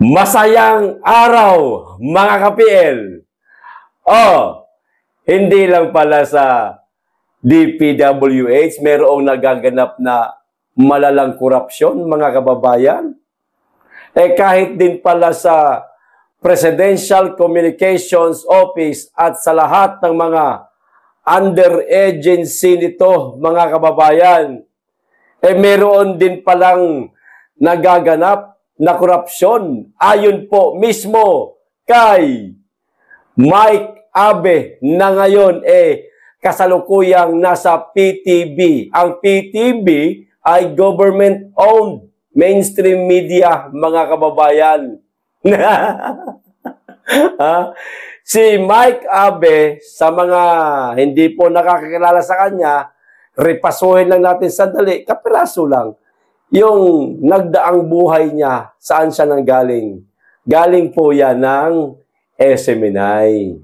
Masayang araw, mga ka-PL. Hindi lang pala sa DPWH mayroong nagaganap na malalang korupsyon, mga kababayan. Kahit din pala sa Presidential Communications Office at sa lahat ng mga under-agency nito, mga kababayan, meron din palang nagaganap na korupsyon ayon po mismo kay Mike Abe na ngayon kasalukuyang nasa PTV. Ang PTV ay government-owned mainstream media, mga kababayan. Si Mike Abe, sa mga hindi po nakakakilala sa kanya, repasuhin lang natin sandali, kapiraso lang, yung nagdaang buhay niya, saan siya nanggaling? Galing po yan ng SMNI.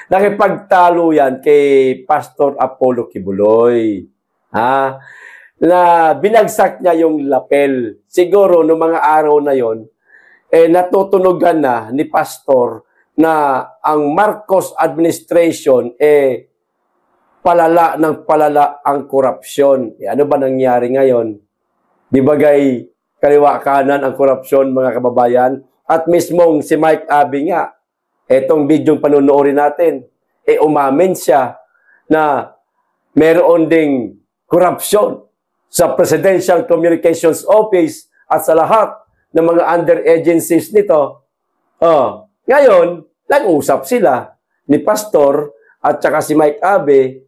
Nakipagtalo yan kay Pastor Apollo Kibuloy. Na binagsak niya yung lapel. Siguro, noong mga araw na yon, natutunugan na ni Pastor na ang Marcos administration palala ng palala ang korupsyon. Ano ba nangyari ngayon? Di bagay kaliwa kanan ang korupsyon, mga kababayan? At mismong si Mike Abe nga, etong bidyong panunuorin natin, umamin siya na meron ding korupsyon sa Presidential Communications Office at sa lahat ng mga under-agencies nito. Ngayon, nag-usap sila ni Pastor at saka si Mike Abe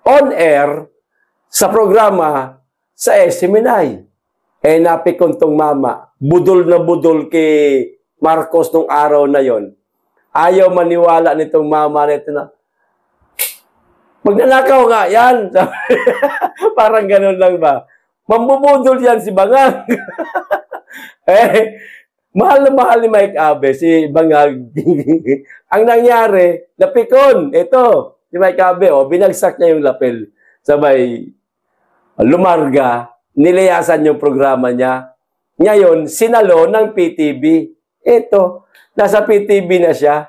on air sa programa sa SMNI. Napikon tong mama, budol na budol kay Marcos nung araw na yon. Ayaw maniwala nitong mama nito na, magnanakaw nga yan. Parang ganun lang ba? Mambubudol yan si Bangag. Mahal na mahal ni Mike Abe, si Bangag. Ang nangyari, napikon. Ito, si Mike Abe, binagsak niya yung lapel. Sabay, lumarga, nilayasan yung programa niya. Ngayon, sinalo ng PTV. Ito, nasa PTV na siya.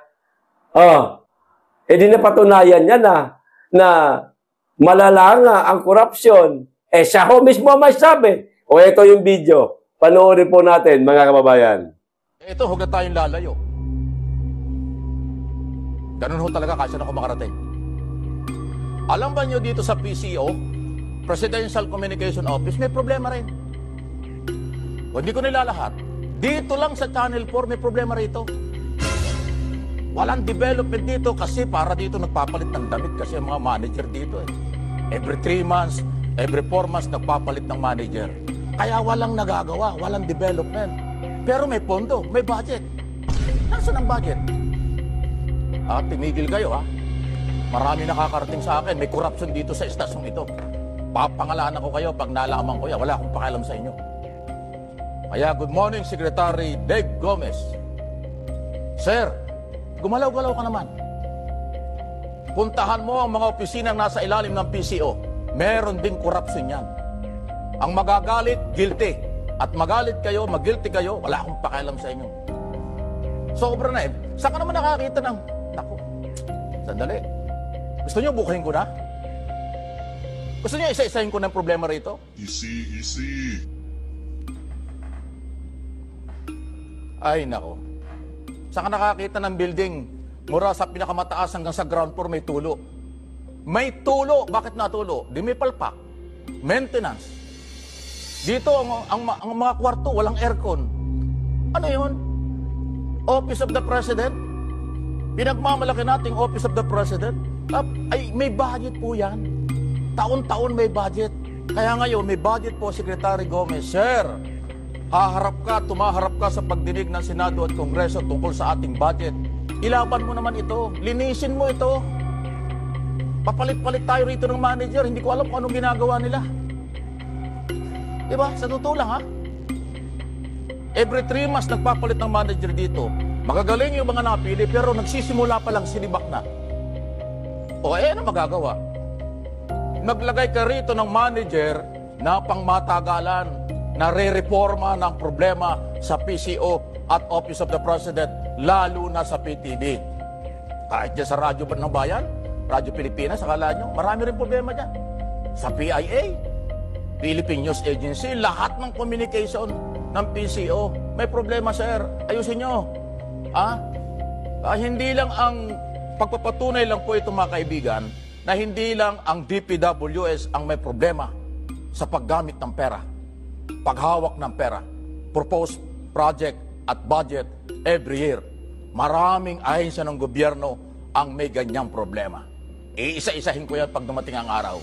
Di napatunayan niya na malala nga ang korupsyon. Siya ho mismo may sabi. Ito yung video. Panoorin po natin, mga kababayan. Ito, huwag na tayong lalayo. Ganun ho talaga kasi ako makarating. Alam ba nyo dito sa PCO, Presidential Communication Office, may problema rin. Hindi ko nilalahat. Dito lang sa Channel 4, may problema rito. Walang development dito kasi para dito nagpapalit ng damit kasi ang mga manager dito Every 3 months, every 4 months nagpapalit ng manager. Kaya walang nagagawa, walang development. Pero may pondo, may budget. Nasaan ang budget? Tumigil kayo Marami nakakarating sa akin, may corruption dito sa estasyong ito. Papangalanan ko kayo pag nalaman ko yan. Wala akong pakialam sa inyo. Kaya good morning, Secretary Dave Gomez. Sir, gumalaw-galaw ka naman. Puntahan mo ang mga opisinang nasa ilalim ng PCO. Meron ding corruption yan. Ang magagalit, guilty. At magalit kayo, mag-guilty kayo, wala akong pakialam sa inyo. Sobra na Saan ka naman nakakita ng... Naku, sandali. Gusto nyo bukahin ko na? Gusto niyo isa-isahin ko ng problema rito? Easy. Ay, nako. Saan ka nakakita ng building mula sa pinakamataas hanggang sa ground floor may tulo? May tulo. Bakit natulo? Di may palpak. Maintenance. Dito, ang mga kwarto, walang aircon. Ano yun? Office of the President? Pinagmamalaki nating Office of the President? Ay, may budget po yan. Taon-taon may budget. Kaya ngayon, may budget po, Secretary Gomez. Sir, tumaharap ka sa pagdinig ng Senado at Kongreso tungkol sa ating budget. Ilaban mo naman ito. Linisin mo ito. Papalit-palit tayo rito ng manager. Hindi ko alam kung anong ginagawa nila. Diba? Sa totoo lang, Every 3 months nagpapalit ng manager dito. Magagaling yung mga napili, pero nagsisimula pa lang sinibak na. Ano magagawa? Naglagay ka rito ng manager na pangmatagalan, nare-reforma ng problema sa PCO at Office of the President, lalo na sa PTV. Kahit dyan sa Radyo ng Bayan, Radyo Pilipinas, akala nyo, marami rin problema dyan. Sa PIA, Philippine News Agency, lahat ng communication ng PCO, may problema, sir. Ayusin nyo. Hindi lang ang pagpapatunay lang po ito, mga kaibigan, na hindi lang ang DPWS ang may problema sa paggamit ng pera, paghawak ng pera, proposed project at budget every year. Maraming ahensya ng gobyerno ang may ganyang problema. Iisa-isahin ko yan pag dumating ang araw.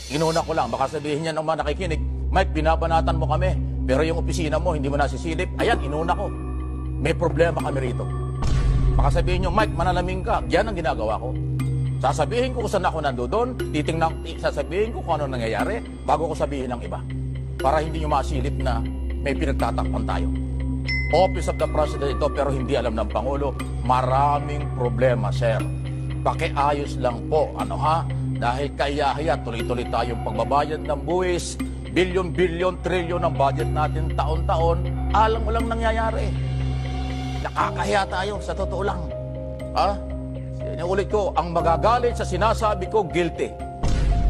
Inuna ko lang, baka sabihin niya ng mga nakikinig, Mike, binabanatan mo kami, pero yung opisina mo, hindi mo nasisilip. Ayan, inuna ko. May problema kami rito. Baka sabihin niyo, Mike, manalaming ka. Yan ang ginagawa ko. Sasabihin ko kung saan ako nandoon, sasabihin ko kung ano nangyayari, bago ko sabihin ng iba. Para hindi niyo masilip na may pinagtatakpan tayo. Office of the President ito, pero hindi alam ng Pangulo. Maraming problema, sir. Pakiayos lang po, dahil kaya tuloy-tuloy tayong pagbabayad ng buwis, bilyon-bilyon, trilyon ng budget natin taon-taon, alam mo lang nangyayari. Nakakahiya tayo, sa totoo lang. Ulit ko, ang magagalit sa sinasabi ko, guilty.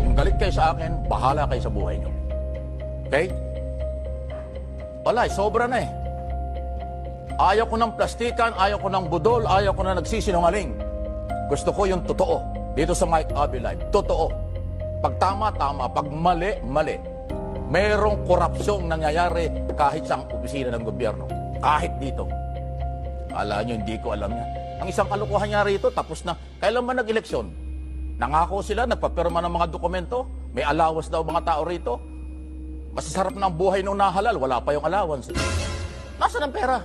Kung galit kayo sa akin, bahala kayo sa buhay nyo. Okay? Wala, sobra na eh. Ayaw ko ng plastikan, ayaw ko ng budol, ayaw ko na nagsisinungaling. Gusto ko yung totoo. Dito sa Mike Abby Live, totoo. Pag tama, tama. Pag mali, mali. Mayroong korupsyong nangyayari kahit sa opisina ng gobyerno. Kahit dito. Alam nyo, hindi ko alam yan. Ang isang kalukuhan niya rito, tapos na. Kailan ba nag-eleksyon? Nangako sila, nagpapirma ng mga dokumento. May allowance daw mga tao rito. Masasarap na ang buhay nung nahalal. Wala pa yung allowance. Nasaan ang pera?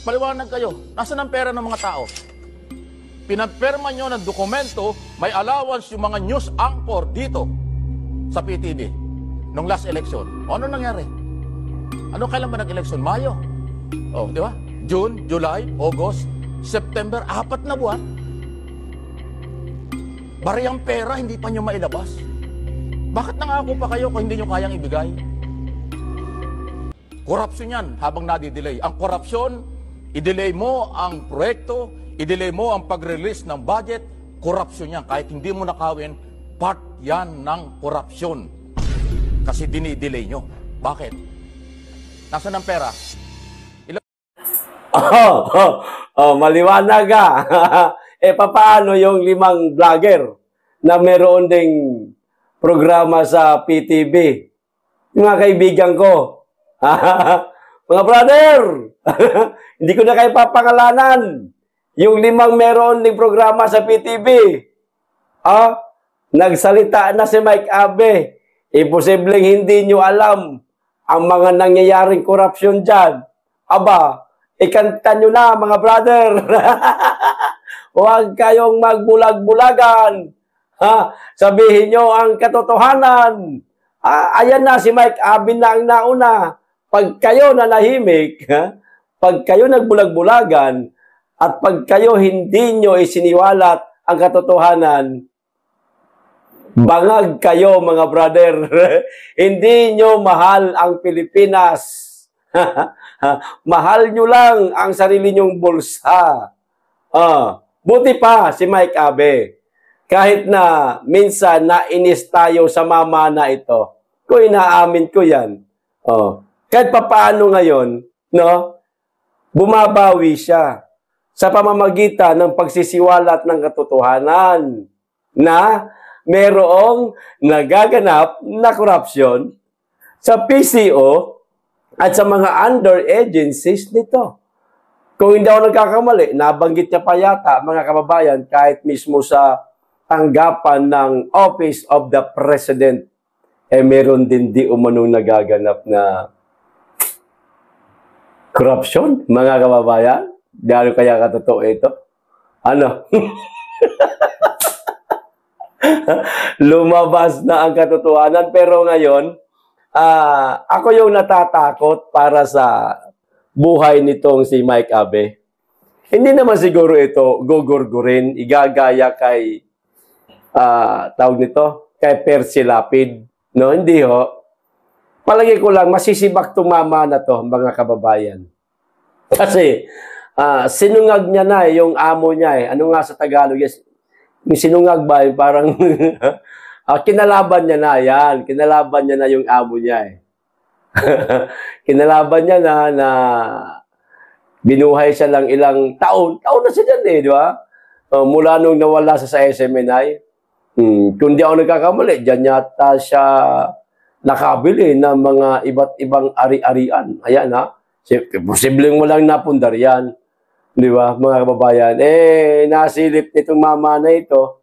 Maliwanag kayo. Nasaan ang pera ng mga tao? Pinagpirma nyo ng dokumento, may allowance yung mga news anchor dito sa PTV nung last election. O ano nangyari? Ano kailan ba nag-election? Mayo. Di ba? June, July, August, September, 4 na buwan. Bariyang pera, hindi pa nyo mailabas. Bakit nangako pa kayo kung hindi nyo kayang ibigay? Korupsyon yan habang nadidelay. Ang korupsyon, i-delay mo ang proyekto, i-delay mo ang pag-release ng budget, korupsyon yan. Kahit hindi mo nakawin, part yan ng korupsyon. Kasi dinidelay nyo. Bakit? Nasaan ang pera? Maliwanag ka. Papaano yung 5 vlogger na meron ding programa sa PTV? Yung mga kaibigan ko. Mga brother, hindi ko na kayo papangalanan. Yung 5 meron ding programa sa PTV. Nagsalita na si Mike Abby. Imposibleng hindi nyo alam ang mga nangyayaring korupsyon dyan. Ikanta nyo na, mga brother. Huwag kayong magbulag-bulagan. Sabihin nyo ang katotohanan. Ayan na, si Mike Abby na ang nauna. Pag kayo nanahimik, pag kayo nagbulag-bulagan, at pag kayo hindi nyo isiniwalat ang katotohanan, bangag kayo, mga brother. Hindi nyo mahal ang Pilipinas. Mahal nyo lang ang sarili nyong bulsa. Buti pa si Mike Abby. Kahit na minsan nainis tayo sa mama na ito, ko inaamin ko yan. Kahit papaano ngayon, bumabawi siya sa pamamagitan ng pagsisiwalat ng katotohanan na merong nagaganap na korupsyon sa PCO at sa mga under agencies nito. Kung hindi ako nagkakamali, nabanggit niya pa yata, mga kababayan, kahit mismo sa tanggapan ng Office of the President, meron din di umanong nagaganap na corruption, mga kababayan. Dahil kaya katotoo ito? Lumabas na ang katotohanan, pero ngayon, ako yung natatakot para sa buhay nitong si Mike Abby. Hindi naman siguro ito gugurgurin, igagaya kay tawag nito, kay Percy Lapid. No, hindi ho. palagi ko lang, masisibak tumama na to, mga kababayan. Kasi, sinungag niya na yung amo niya eh. Ano nga sa Tagalog? Yes, yung sinungag ba? Parang, kinalaban niya na yan. Kinalaban niya na yung amo niya eh. Kinalaban niya na binuhay siya lang ilang taon. Taon na siya dyan eh, di ba? Mula nung nawala sa SMNI. Kung di ako nagkakamali, dyan yata siya nakabili ng mga iba't ibang ari-arian. Ayan ha. Posibleng walang napundar yan. Di ba, mga kababayan? Nasilip nitong mama na ito,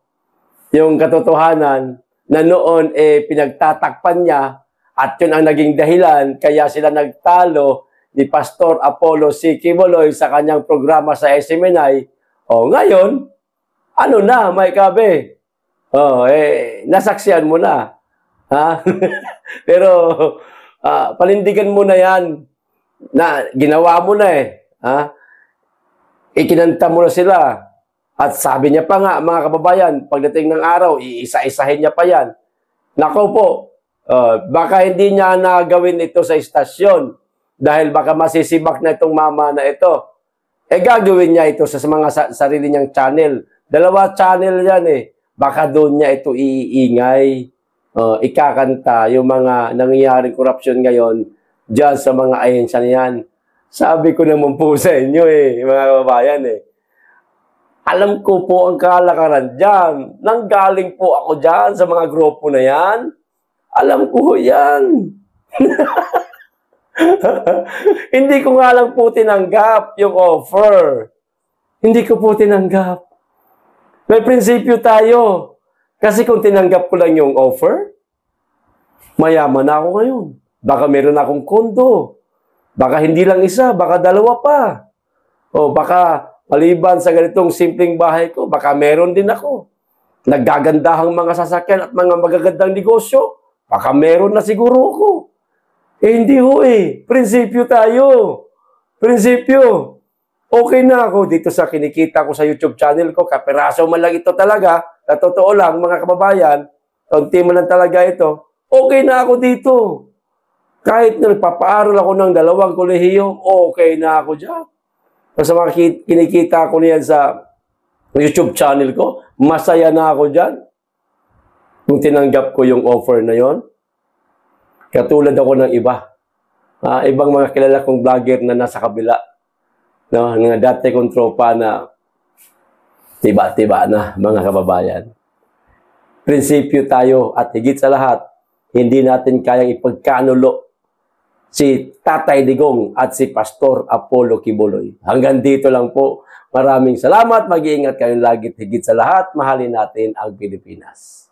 yung katotohanan na noon pinagtatakpan niya at yun ang naging dahilan kaya sila nagtalo ni Pastor Apollo C. Quiboloy sa kanyang programa sa SMNI. Ngayon, ano na, may kabe? Nasaksihan mo na. Ha? Pero, panindigan mo na yan na ginawa mo na eh. Ha? Ikinanta mo na sila. At sabi niya pa nga, mga kababayan, pagdating ng araw, iisa-isahin niya pa yan. Nako po, baka hindi niya nagawin ito sa istasyon dahil baka masisibak na itong mama na ito. Gagawin niya ito sa mga sarili niyang channel. 2 channel yan eh. Baka doon niya ito iingay, ikakanta yung mga nangyayaring korupsyon ngayon dyan sa mga ahensya niyan. Sabi ko naman po sa inyo eh, mga kababayan eh. Alam ko po ang kalakaran dyan. Nanggaling po ako dyan sa mga grupo na yan. Alam ko yan. Hindi ko nga lang po tinanggap yung offer. Hindi ko po tinanggap. May prinsipyo tayo. Kasi kung tinanggap ko lang yung offer, mayaman na ako ngayon. Baka meron akong kondo. Baka hindi lang isa, baka 2 pa. O baka maliban sa ganitong simpleng bahay ko, baka meron din ako. Naggagandahang mga sasakyan at mga magagandang negosyo, baka meron na siguro ako. Hindi ho eh. Prinsipyo tayo. Prinsipyo. Okay na ako dito sa kinikita ko sa YouTube channel ko. Kapiraso man lang ito talaga. Sa totoo lang, mga kababayan, kaunti mo lang talaga ito. Okay na ako dito. Kahit na nagpapaaral ako ng 2 kolehiyo, okay na ako dyan. Sa mga kinikita ko niyan sa YouTube channel ko, masaya na ako dyan. Kung tinanggap ko yung offer na yon. Katulad ako ng iba. Ibang mga kilala kong vlogger na nasa kabila. No, nga dati kong tropa na tiba-tiba na, mga kababayan. Prinsipyo tayo at higit sa lahat, hindi natin kayang ipagkanulo si Tatay Digong at si Pastor Apollo Quiboloy. Hanggang dito lang po. Maraming salamat. Mag-iingat kayong lagi. Higit sa lahat, mahalin natin ang Pilipinas.